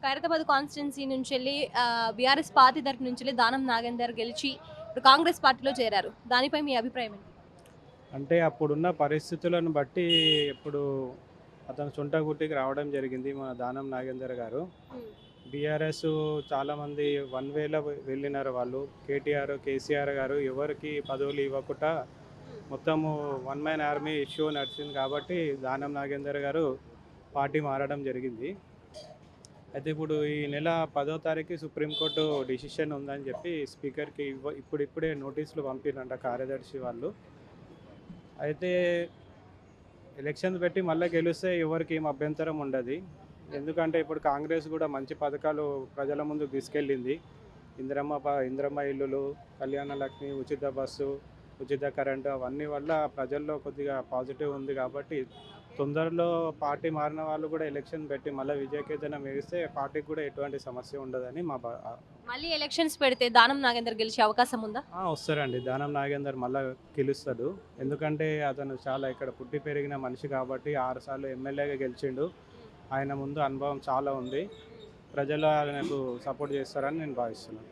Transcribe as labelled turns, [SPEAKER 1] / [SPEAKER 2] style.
[SPEAKER 1] Khairatabad constituency నుంచెళ్ళి BRS party తరపు నుంచెళ్ళి దానం నాగేందర్ గెలిచి ఇప్పుడు కాంగ్రెస్ పార్టీలో చేరారు. దానిపై మీ అభిప్రాయం ఏంటి?
[SPEAKER 2] అంటే అప్పుడున్న పరిస్థితులను బట్టి ఇప్పుడు అతను చుంటగుర్తికి రావడం జరిగింది మన దానం నాగేందర్ గారు.
[SPEAKER 1] హ్మ్.
[SPEAKER 2] బీఆర్ఎస్ చాలామంది వన్ వేలో వెళ్ళినారు వాళ్ళు. కేటీఆర్, కేసీఆర్ గారు ఎవరికి పదవులు ఇవ్వకుండా
[SPEAKER 1] హ్మ్.
[SPEAKER 2] మొత్తము వన్ మ్యాన్ ఆర్మీ ఇష్యూ నడిచింది కాబట్టి దానం నాగేందర్ గారు పార్టీ మారడం జరిగింది. అయితే ఇప్పుడు ఈ నెల 10వ తారీఖు సుప్రీంకోర్టు డిసిషన్ ఉందని చెప్పి స్పీకర్‌కి ఇప్పుడిప్పుడే నోటీసులు పంపిర్రంట కార్యదర్శి వాళ్ళు. అయితే ఎలక్షన్స్ పెట్టి మళ్ళీ గెలిస్తే ఎవరికి ఏం అభ్యంతరం ఉండదు. ఎందుకంటే ఇప్పుడు కాంగ్రెస్ కూడా మంచి పథకాలు ప్రజల ముందుకు తీసుకెళ్ళింది. ఇందిరమ్మ ఇల్లులు, కళ్యాణ లక్ష్మి, ఉచిత బస్సు, ఉచిత కరెంటు అవన్నీ వల్ల ప్రజల్లో కొద్దిగా పాజిటివ్ ఉంది కాబట్టి తొందరలో పార్టీ మారిన వాళ్ళు కూడా ఎలక్షన్ పెట్టి మళ్ళీ విజయకేతనం ఎగిస్తే పార్టీకి కూడా ఎటువంటి సమస్య ఉండదని మా
[SPEAKER 1] మళ్ళీ ఎలక్షన్స్ పెడితే దానం నాగేందర్ గెలిచే అవకాశం ఉందా?
[SPEAKER 2] వస్తారండి. దానం నాగేందర్ మళ్ళా గెలుస్తాడు. ఎందుకంటే అతను చాలా ఇక్కడ పుట్టి పెరిగిన మనిషి కాబట్టి 6 సార్లు ఎమ్మెల్యేగా గెలిచిండు. ఆయన ముందు అనుభవం చాలా ఉంది. ప్రజలు ఆయనకు సపోర్ట్ చేస్తారని నేను భావిస్తున్నాను.